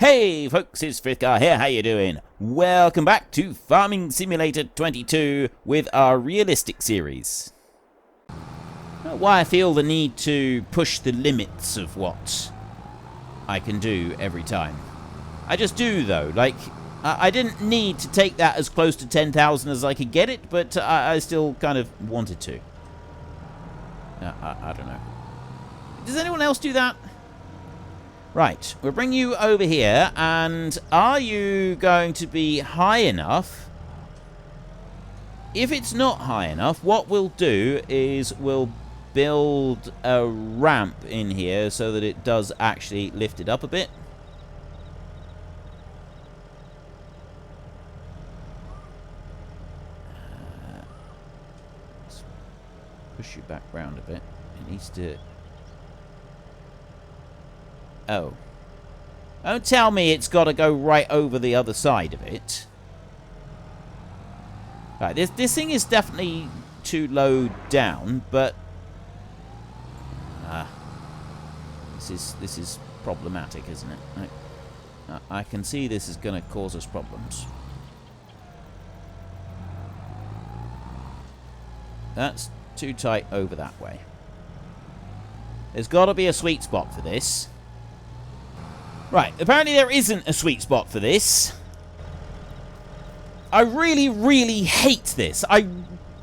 Hey folks, it's Frithgar here, how you doing? Welcome back to Farming Simulator 22 with our realistic series. Why I feel the need to push the limits of what I can do every time. I just do though, like, I didn't need to take that as close to 10,000 as I could get it, but I still kind of wanted to. I don't know. Does anyone else do that? Right, we'll bring you over here, and are you going to be high enough? If it's not high enough, what we'll do is we'll build a ramp in here so that it does actually lift it up a bit. Let's push you back round a bit. It needs to... Oh. Don't tell me it's got to go right over the other side of it. Right, this thing is definitely too low down, but... This is problematic, isn't it? I can see this is going to cause us problems. That's too tight over that way. There's got to be a sweet spot for this. Right, apparently there isn't a sweet spot for this. I really, really hate this. I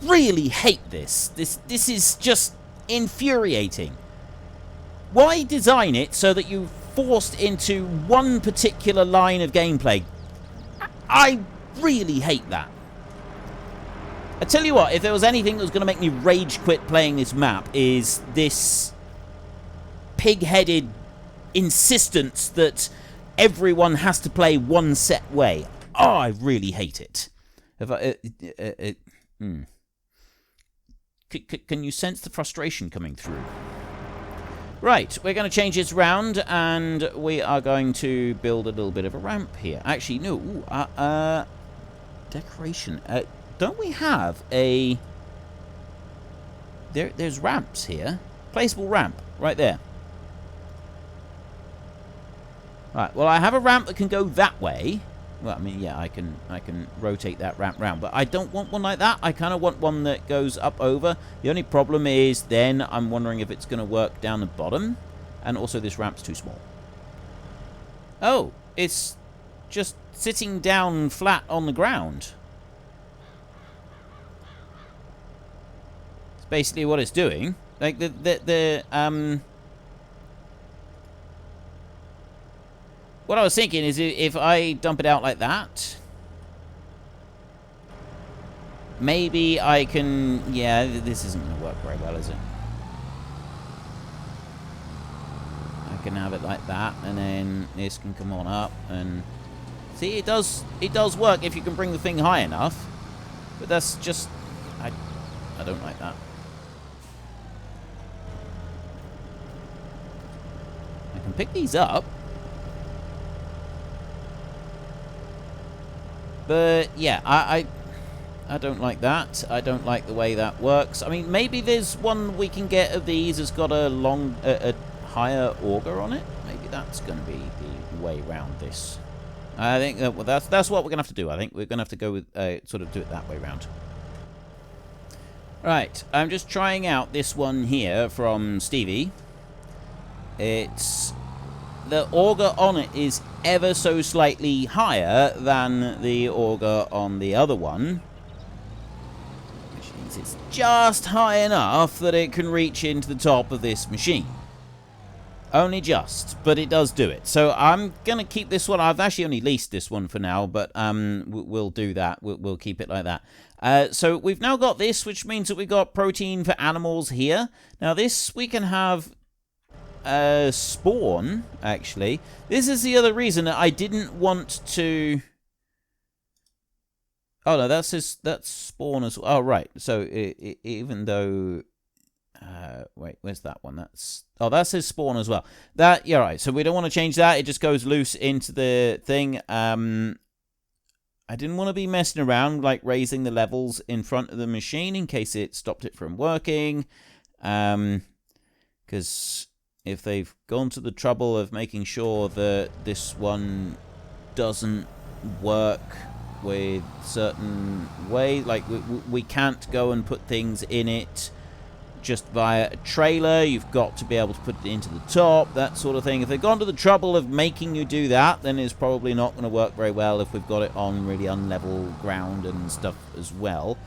really hate this. This is just infuriating. Why design it so that you're forced into one particular line of gameplay? I really hate that. I tell you what, if there was anything that was going to make me rage quit playing this map, is this pig-headed insistence that everyone has to play one set way. Oh, I really hate it. Can you sense the frustration coming through? Right, we're going to change this round, and we are going to build a little bit of a ramp here. Actually, no. Decoration. Don't we have a... There's ramps here. Placeable ramp, right there. Right, well, I have a ramp that can go that way. Well, I mean, yeah, I can rotate that ramp round, but I don't want one like that. I kind of want one that goes up over. The only problem is then I'm wondering if it's going to work down the bottom, and also this ramp's too small. Oh, it's just sitting down flat on the ground. It's basically what it's doing. Like what I was thinking is if I dump it out like that, maybe I can... Yeah, this isn't going to work very well, is it? I can have it like that, and then this can come on up, and... See, it does work if you can bring the thing high enough, but that's just... I don't like that. I can pick these up. But yeah, I don't like that. I don't like the way that works. I mean, maybe there's one we can get of these that's got a higher auger on it. Maybe that's going to be the way around this. I think well, that's what we're going to have to do. I think we're going to have to go with sort of do it that way around. Right, I'm just trying out this one here from Stevie. It's... The auger on it is ever so slightly higher than the auger on the other one, which means it's just high enough that it can reach into the top of this machine. Only just, but it does do it. So I'm going to keep this one. I've actually only leased this one for now, but we'll do that. We'll keep it like that. So we've now got this, which means that we've got protein for animals here. Now this we can have... spawn, actually. This is the other reason that I didn't want to... Oh, no, that's spawn as well. Oh, right. So, even though... wait, where's that one? Oh, that's his spawn as well. Yeah, right. So, we don't want to change that. It just goes loose into the thing. I didn't want to be messing around, like, raising the levels in front of the machine in case it stopped it from working. Because... if they've gone to the trouble of making sure that this one doesn't work with certain ways, like we can't go and put things in it just via a trailer, you've got to be able to put it into the top, that sort of thing. If they've gone to the trouble of making you do that, then it's probably not going to work very well if we've got it on really unlevel ground and stuff as well.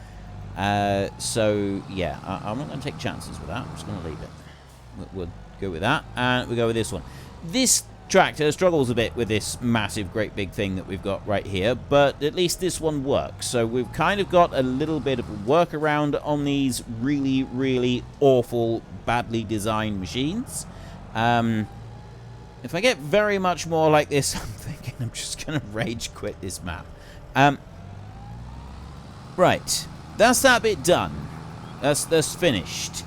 So yeah, I'm not going to take chances with that. I'm just going to leave it. We'll go with that, and we'll go with this one. This tractor struggles a bit with this massive, great big thing that we've got right here, but at least this one works. So we've kind of got a little bit of a workaround on these really, really awful, badly designed machines. If I get very much more like this, I'm thinking I'm just going to rage quit this map. Right, that's that bit done. That's finished.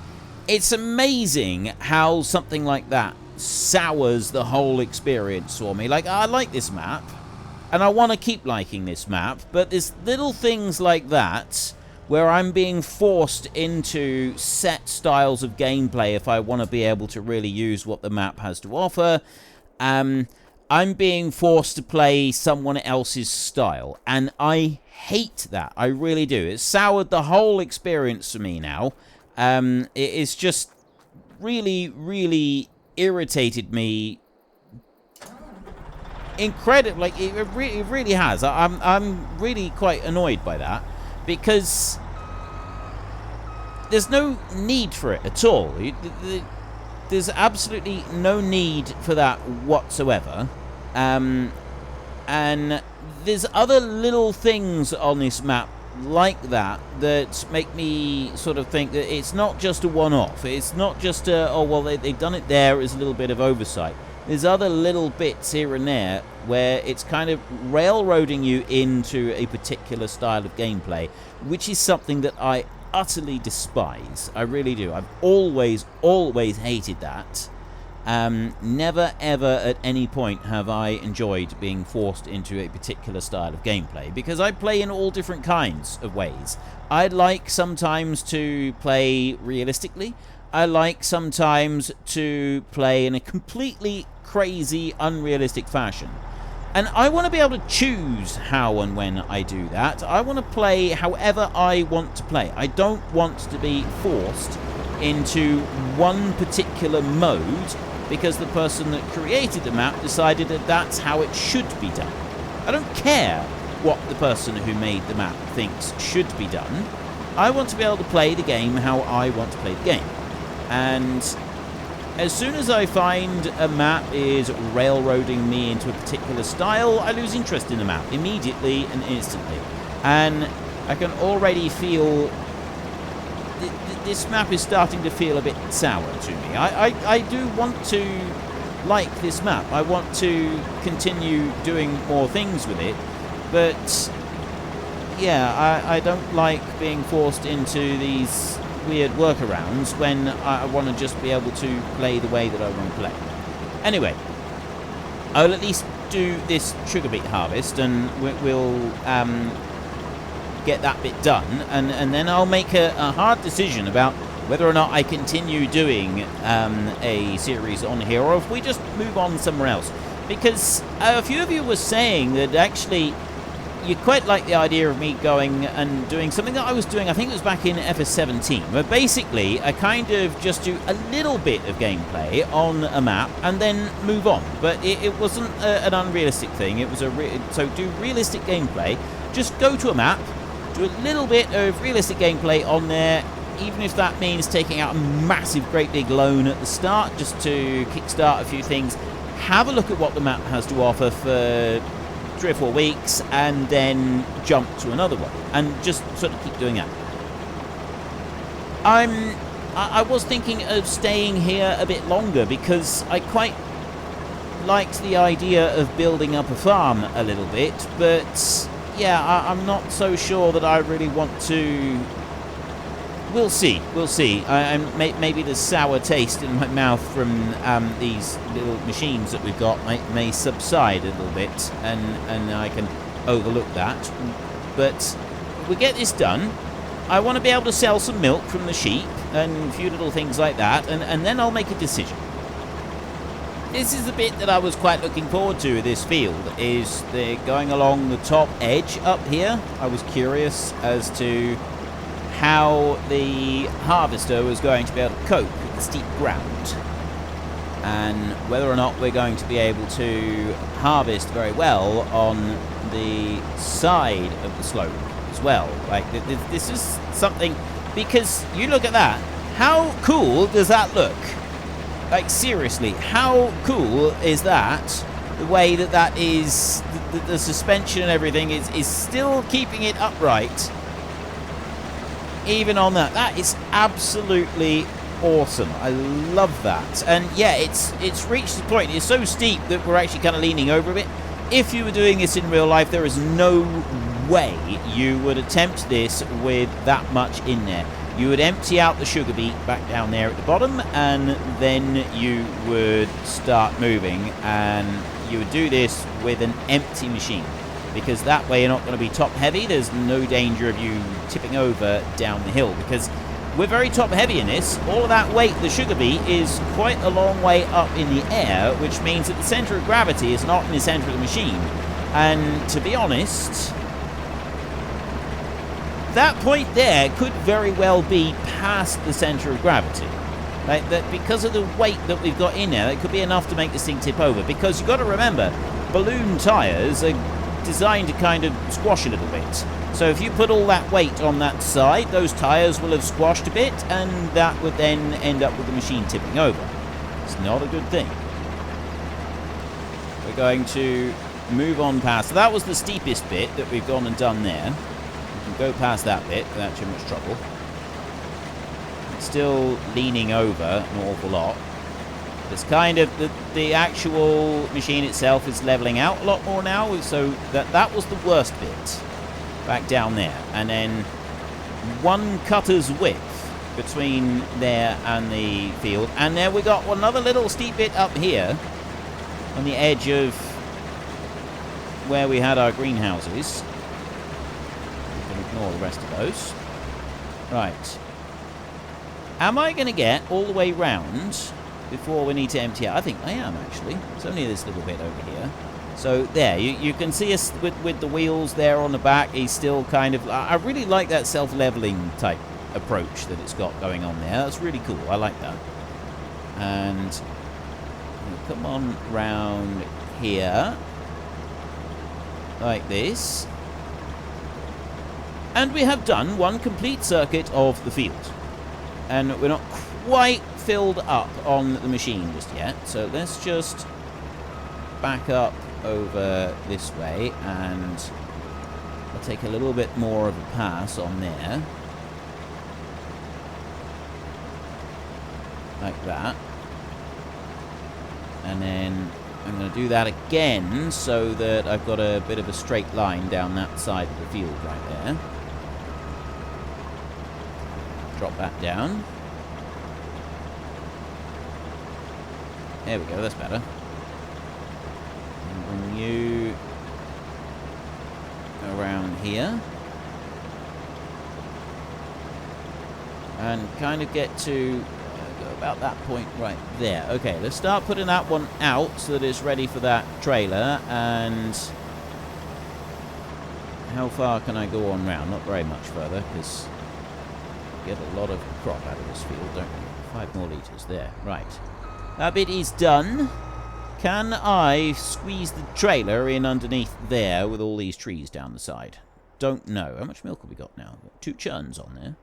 It's amazing how something like that sours the whole experience for me. Like, I like this map, and I want to keep liking this map, but there's little things like that where I'm being forced into set styles of gameplay if I want to be able to really use what the map has to offer. I'm being forced to play someone else's style, and I hate that. I really do. It's soured the whole experience for me now. It's just really, really irritated me incredibly. Like, it really has. I'm really quite annoyed by that, because there's no need for it at all. There's absolutely no need for that whatsoever. And there's other little things on this map like that make me sort of think that it's not just a one-off. It's not just a, oh, well, they've done it there as a little bit of oversight. There's other little bits here and there where it's kind of railroading you into a particular style of gameplay, which is something that I utterly despise. I really do. I've always hated that. Never ever at any point have I enjoyed being forced into a particular style of gameplay, because I play in all different kinds of ways. I like sometimes to play realistically. I like sometimes to play in a completely crazy, unrealistic fashion. And I want to be able to choose how and when I do that. I want to play however I want to play. I don't want to be forced into one particular mode because the person that created the map decided that that's how it should be done. I don't care what the person who made the map thinks should be done. I want to be able to play the game how I want to play the game. And as soon as I find a map is railroading me into a particular style, I lose interest in the map immediately and instantly. And I can already feel this map is starting to feel a bit sour to me. I do want to like this map. I want to continue doing more things with it. But yeah, I don't like being forced into these weird workarounds when I want to just be able to play the way that I want to play. Anyway, I'll at least do this sugar beet harvest, and we'll get that bit done, and then I'll make a hard decision about whether or not I continue doing a series on here, or if we just move on somewhere else. Because a few of you were saying that actually you quite like the idea of me going and doing something that I was doing, I think it was back in FS17, where basically I kind of just do a little bit of gameplay on a map and then move on. But it wasn't an unrealistic thing. It was so do realistic gameplay, just go to a map, do a little bit of realistic gameplay on there, even if that means taking out a massive, great big loan at the start, just to kickstart a few things. Have a look at what the map has to offer for 3 or 4 weeks, and then jump to another one, and just sort of keep doing that. I was thinking of staying here a bit longer, because I quite liked the idea of building up a farm a little bit, but yeah, I'm not so sure that I really want to. We'll see. Maybe the sour taste in my mouth from these little machines that we've got may subside a little bit, and I can overlook that. But if we get this done, I want to be able to sell some milk from the sheep and a few little things like that, and then I'll make a decision. this is the bit that I was quite looking forward to with this field, is the going along the top edge up here. I was curious as to how the harvester was going to be able to cope with the steep ground, and whether or not we're going to be able to harvest very well on the side of the slope as well. Like, this is something, because you look at that, how cool does that look? Like, seriously, how cool is that? The way that that is, the suspension and everything is still keeping it upright, even on that. That is absolutely awesome. I love that. And yeah, it's reached the point, it's so steep that we're actually kind of leaning over a bit. If you were doing this in real life, there is no way you would attempt this with that much in there. You would empty out the sugar beet back down there at the bottom, and then you would start moving, and you would do this with an empty machine, because that way you're not going to be top heavy. There's no danger of you tipping over down the hill, because we're very top heavy in this. All of that weight, the sugar beet, is quite a long way up in the air, which means that the center of gravity is not in the center of the machine. And to be honest, that point there could very well be past the center of gravity. Like that, because of the weight that we've got in there, it could be enough to make this thing tip over. Because you've got to remember, balloon tires are designed to kind of squash a little bit. So if you put all that weight on that side, those tires will have squashed a bit, and that would then end up with the machine tipping over. It's not a good thing. We're going to move on past. So that was the steepest bit that we've gone and done there. We can go past that bit without too much trouble. It's still leaning over an awful lot. It's kind of the actual machine itself is leveling out a lot more now, so that was the worst bit back down there, and then one cutter's width between there and the field, and there we got another little steep bit up here on the edge of where we had our greenhouses. We can ignore the rest of those. Right, am I going to get all the way round before we need to empty out? I think I am, actually. It's only this little bit over here. So there, you can see us with the wheels there on the back. He's still kind of, I really like that self-leveling type approach that it's got going on there. That's really cool. I like that. And we'll come on round here like this. And we have done one complete circuit of the field. And we're not quite filled up on the machine just yet. So let's just back up over this way, and I'll take a little bit more of a pass on there, like that, and then I'm going to do that again so that I've got a bit of a straight line down that side of the field right there. Drop that down. There we go, that's better. Bring you around here and kind of get to go about that point right there. Okay, let's start putting that one out so that it's ready for that trailer. And how far can I go on round? Not very much further, because we get a lot of crop out of this field, don't we? 5 more litres there. Right, that bit is done. Can I squeeze the trailer in underneath there with all these trees down the side? Don't know. How much milk have we got now? Got 2 churns on there.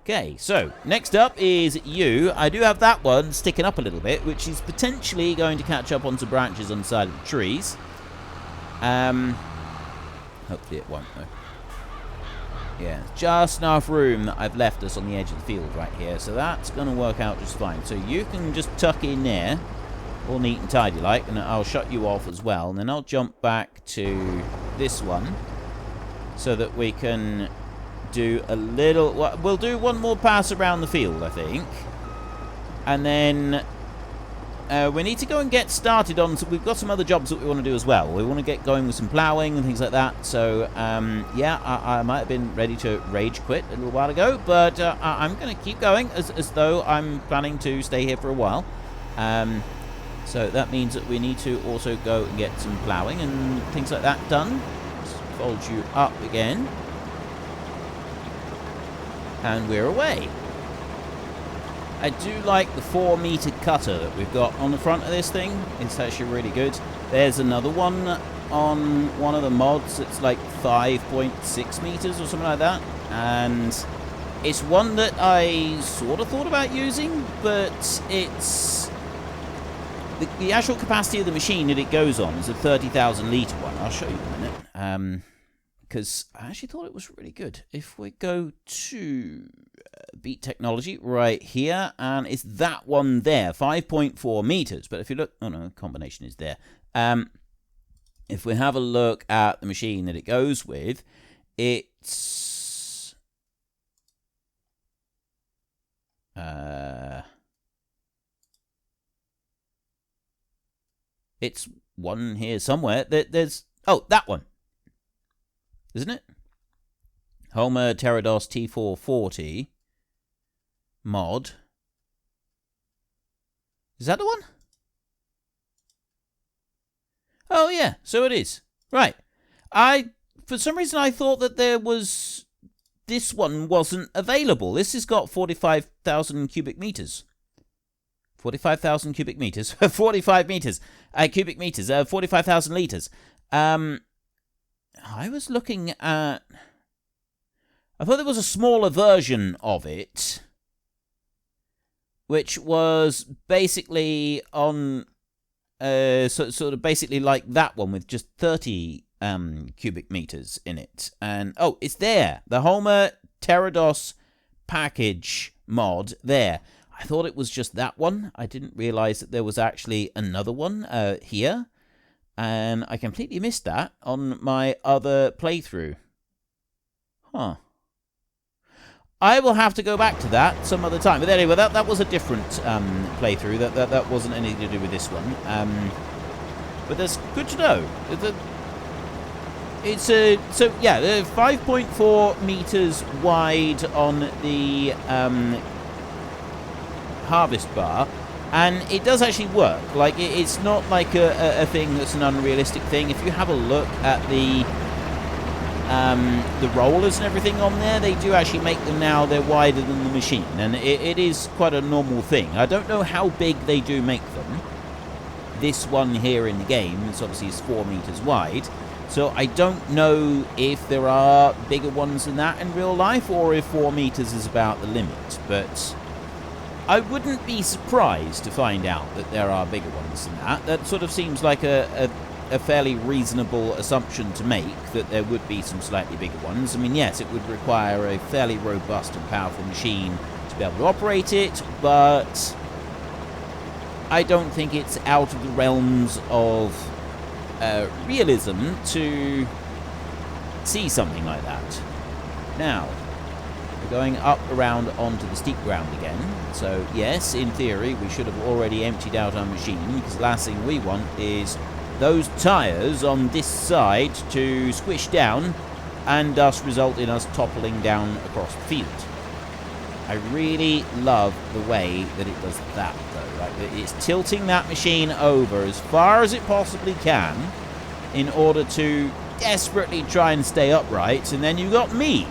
Okay, so next up is you. I do have that one sticking up a little bit, which is potentially going to catch up on some branches on the side of the trees. Hopefully it won't, though. Yeah, just enough room that I've left us on the edge of the field right here, so that's going to work out just fine. So you can just tuck in there, all neat and tidy like, and I'll shut you off as well, and then I'll jump back to this one so that we can do a little, well, we'll do one more pass around the field, I think, and then we need to go and get started on, so we've got some other jobs that we want to do as well. We want to get going with some ploughing and things like that. So yeah, I might have been ready to rage quit a little while ago, but I'm going to keep going as though I'm planning to stay here for a while. So that means that we need to also go and get some ploughing and things like that done. Let's fold you up again. And we're away. I do like the 4-meter cutter that we've got on the front of this thing. It's actually really good. There's another one on one of the mods. It's like 5.6 meters or something like that. And it's one that I sort of thought about using, but it's... The actual capacity of the machine that it goes on is a 30,000 litre one. I'll show you in a minute. Because I actually thought it was really good. If we go to Beet Technology right here, and it's that one there, 5.4 meters. But if you look, oh no, the combination is there. If we have a look at the machine that it goes with, it's one here somewhere. There's that one. Isn't it? Homer Pterados T440 mod. Is that the one? Oh yeah, so it is. Right. For some reason I thought that this one wasn't available. This has got 45,000 cubic meters. 45,000 cubic meters. 45 meters. Cubic meters. 45,000 liters. I was looking at... I thought there was a smaller version of it, which was basically on... sort of basically like that one with just 30 cubic meters in it. And, oh, it's there. The Homer Pterados package mod there. I thought it was just that one. I didn't realize that there was actually another one here. And I completely missed that on my other playthrough. Huh. I will have to go back to that some other time. But anyway, that was a different playthrough. That wasn't anything to do with this one. But that's good to know. It's so yeah, 5.4 meters wide on the harvest bar. And it does actually work. Like, it's not like a thing that's an unrealistic thing. If you have a look at the rollers and everything on there, they do actually make them now. They're wider than the machine. And it is quite a normal thing. I don't know how big they do make them. This one here in the game, it's obviously is 4 meters wide. So I don't know if there are bigger ones than that in real life, or if 4 meters is about the limit. But I wouldn't be surprised to find out that there are bigger ones than that. That sort of seems like a fairly reasonable assumption to make, that there would be some slightly bigger ones. I mean, yes, it would require a fairly robust and powerful machine to be able to operate it, but I don't think it's out of the realms of realism to see something like that. Now, we're going up around onto the steep ground again. So, yes, in theory, we should have already emptied out our machine, because the last thing we want is those tyres on this side to squish down and thus result in us toppling down across the field. I really love the way that it does that, though. Like, it's tilting that machine over as far as it possibly can in order to desperately try and stay upright, and then you've got me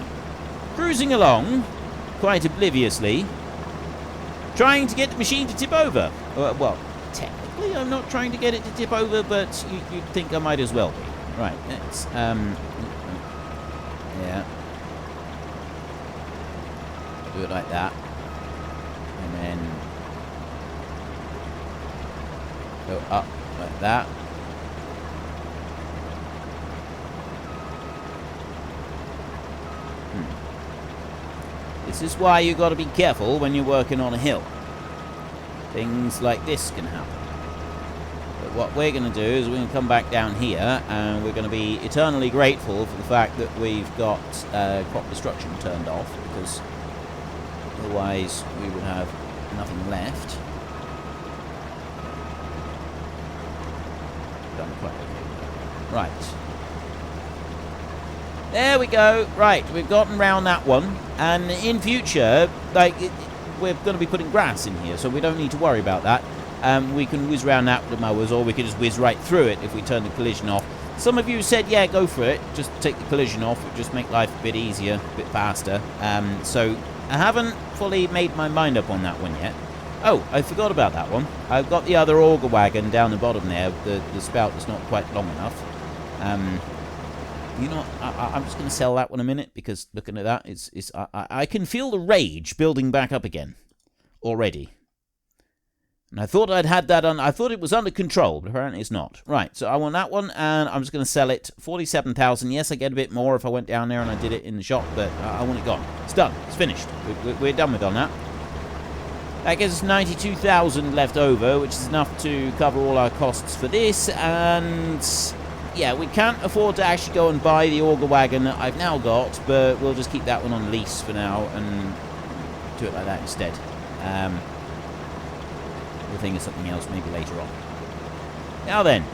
cruising along, quite obliviously, trying to get the machine to tip over. Well, technically I'm not trying to get it to tip over, but you'd think I might as well be. Right, let's, yeah. Do it like that. And then go up like that. This is why you've got to be careful when you're working on a hill. Things like this can happen. But what we're going to do is we're going to come back down here, and we're going to be eternally grateful for the fact that we've got crop destruction turned off, because otherwise we would have nothing left. Done quite okay. Right. There we go. Right, we've gotten round that one. And in future, like, we're going to be putting grass in here, so we don't need to worry about that. we can whiz around that with the mowers, or we can just whiz right through it if we turn the collision off. Some of you said, yeah, go for it. Just take the collision off. It would just make life a bit easier, a bit faster. So I haven't fully made my mind up on that one yet. Oh, I forgot about that one. I've got the other auger wagon down the bottom there. The spout is not quite long enough. You know, I'm just going to sell that one a minute, because looking at that, I can feel the rage building back up again already. And I thought I'd had that on. I thought it was under control, but apparently it's not. Right, so I want that one, and I'm just going to sell it. 47,000. Yes, I get a bit more if I went down there and I did it in the shop, but I want it gone. It's done. It's finished. We're done with on that. That gives us 92,000 left over, which is enough to cover all our costs for this. And yeah, we can't afford to actually go and buy the auger wagon that I've now got, but we'll just keep that one on lease for now and do it like that instead. We'll think of something else maybe later on. Now then,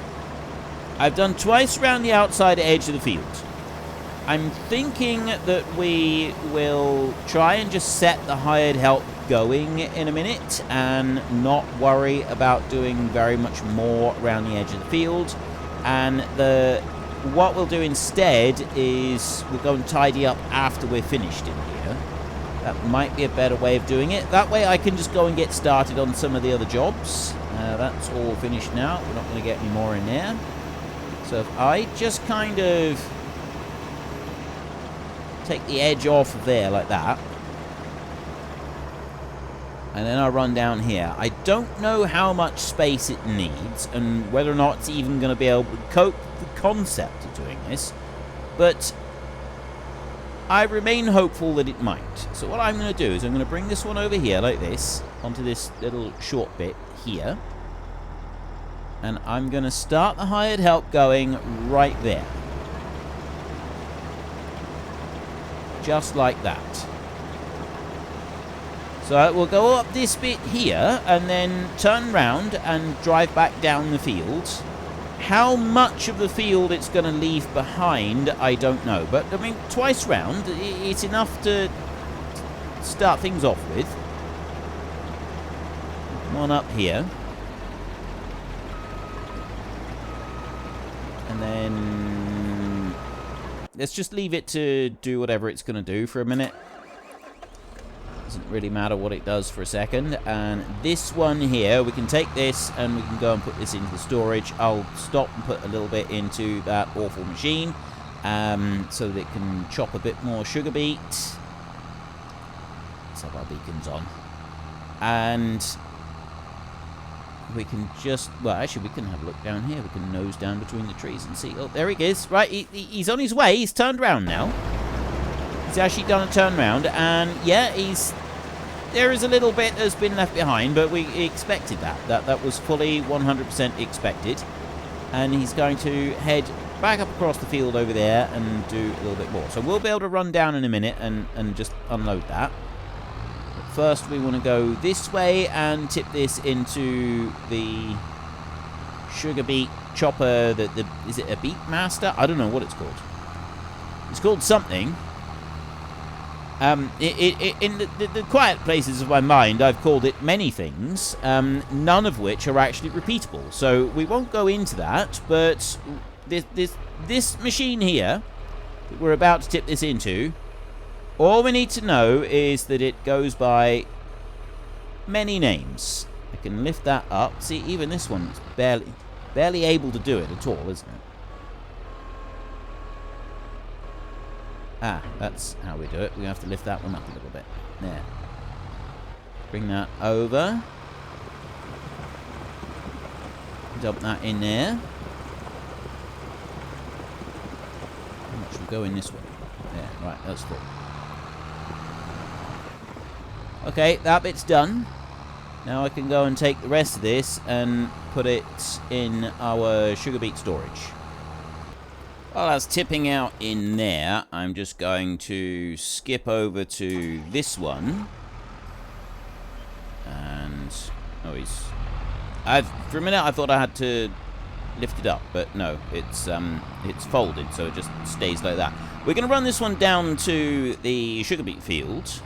I've done twice around the outside edge of the field. I'm thinking that we will try and just set the hired help going in a minute and not worry about doing very much more around the edge of the field. And what we'll do instead is we'll go and tidy up after we're finished in here. That might be a better way of doing it. That way I can just go and get started on some of the other jobs. That's all finished now. We're not going to get any more in there. So if I just kind of take the edge off of there like that, and then I run down here. I don't know how much space it needs and whether or not it's even going to be able to cope with the concept of doing this, but I remain hopeful that it might. So what I'm going to do is I'm going to bring this one over here like this, onto this little short bit here, and I'm going to start the hired help going right there. Just like that. So we'll go up this bit here and then turn round and drive back down the field. How much of the field it's going to leave behind, I don't know. But, I mean, twice round, it's enough to start things off with. Come on up here. And then let's just leave it to do whatever it's going to do for a minute. Doesn't really matter what it does for a second. And this one here, we can take this and we can go and put this into the storage. I'll stop and put a little bit into that awful machine so that it can chop a bit more sugar beet. Let's have our beacons on. And we can just, well, actually, we can have a look down here. We can nose down between the trees and see. Oh, there he is. Right, he's on his way. He's turned around now. He's actually done a turn round, and yeah, there is a little bit that's been left behind, but we expected that. That was fully 100% expected. And he's going to head back up across the field over there and do a little bit more. So we'll be able to run down in a minute and just unload that. But first, we want to go this way and tip this into the sugar beet chopper. Is it a beet master? I don't know what it's called. It's called something. In the quiet places of my mind, I've called it many things, none of which are actually repeatable. So we won't go into that, but this machine here that we're about to tip this into, all we need to know is that it goes by many names. I can lift that up. See, even this one's barely able to do it at all, isn't it? Ah, that's how we do it. We have to lift that one up a little bit. There. Bring that over. Dump that in there. How much will go in this one? There, right, that's full. Okay, that bit's done. Now I can go and take the rest of this and put it in our sugar beet storage. While that's tipping out in there, I'm just going to skip over to this one. And for a minute I thought I had to lift it up, but no, it's folded, so it just stays like that. We're going to run this one down to the sugar beet field,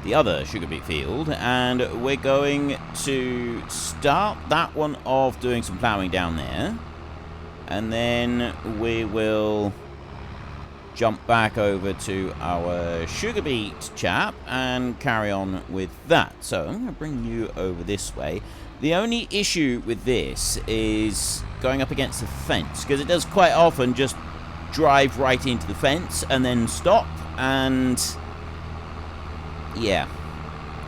the other sugar beet field, and we're going to start that one off doing some ploughing down there, and then we will jump back over to our sugar beet chap and carry on with that. So I'm going to bring you over this way. The only issue with this is going up against the fence, because it does quite often just drive right into the fence and then stop, and yeah,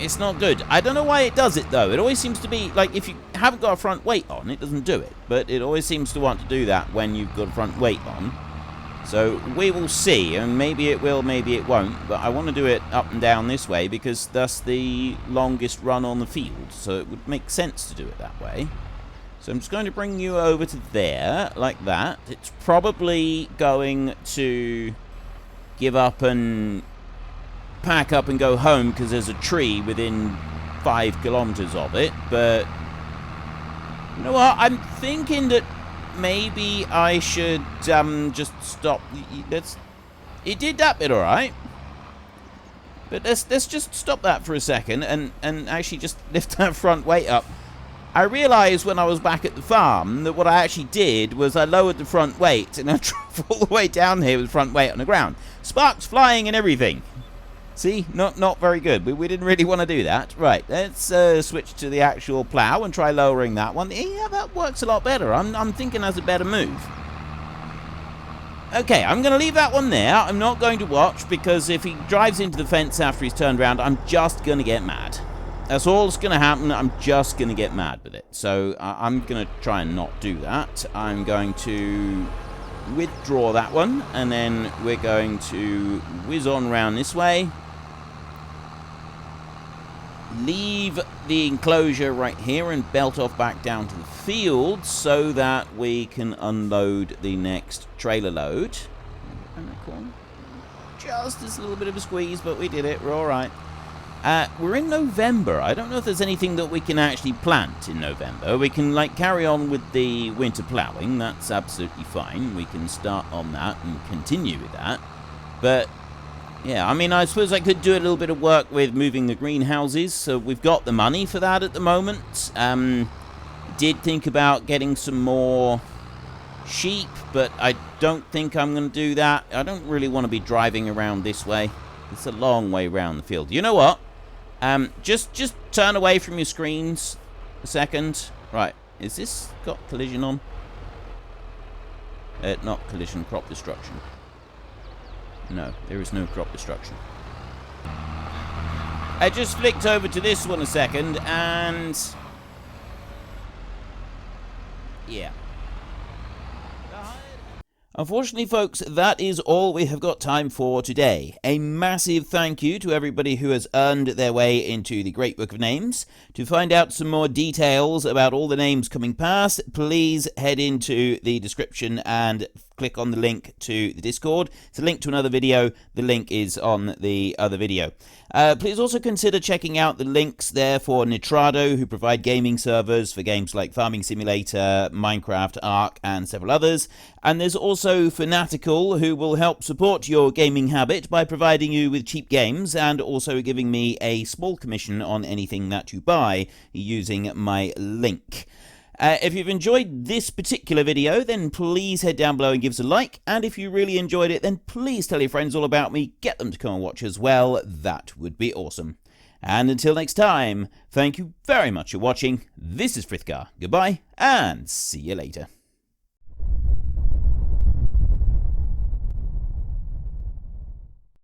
it's not good. I don't know why it does it though. It always seems to be like, if you haven't got a front weight on, it doesn't do it, but it always seems to want to do that when you've got a front weight on. So we will see, and maybe it will, maybe it won't, but I want to do it up and down this way because that's the longest run on the field, so it would make sense to do it that way. So I'm just going to bring you over to there, like that. It's probably going to give up and pack up and go home because there's a tree within 5 kilometers of it, but you know what, I'm thinking that maybe I should just stop. It did that bit alright, but let's just stop that for a second and actually just lift that front weight up. I realised when I was back at the farm that what I actually did was I lowered the front weight and I drove all the way down here with the front weight on the ground. Sparks flying and everything. See, not very good. We didn't really want to do that. Right, let's switch to the actual plough and try lowering that one. Yeah, that works a lot better. I'm thinking that's a better move. Okay, I'm going to leave that one there. I'm not going to watch, because if he drives into the fence after he's turned around, I'm just going to get mad. That's all that's going to happen. I'm just going to get mad with it. So I'm going to try and not do that. I'm going to withdraw that one, and then we're going to whiz on round this way. Leave the enclosure right here and belt off back down to the field so that we can unload the next trailer load. Just this little bit of a squeeze, but we did it. We're all right. We're in November. I don't know if there's anything that we can actually plant in November. We can carry on with the winter ploughing. That's absolutely fine. We can start on that and continue with that. But yeah, I mean, I suppose I could do a little bit of work with moving the greenhouses, so we've got the money for that at the moment. Did think about getting some more sheep, but I don't think I'm going to do that. I don't really want to be driving around this way. It's a long way around the field. You know what? Just turn away from your screens a second. Right, is this got collision on? Not collision, crop destruction. No, there is no crop destruction. I just flicked over to this one a second, and yeah. Unfortunately, folks, that is all we have got time for today. A massive thank you to everybody who has earned their way into the Great Book of Names. To find out some more details about all the names coming past, please head into the description and click on the link to the Discord. It's a link to another video. The link is on the other video. Please also consider checking out the links there for Nitrado, who provide gaming servers for games like Farming Simulator, Minecraft, Ark, and several others. And there's also Fanatical, who will help support your gaming habit by providing you with cheap games and also giving me a small commission on anything that you buy using my link. If you've enjoyed this particular video, then please head down below and give us a like. And if you really enjoyed it, then please tell your friends all about me. Get them to come and watch as well. That would be awesome. And until next time, thank you very much for watching. This is Frithgar. Goodbye, and see you later.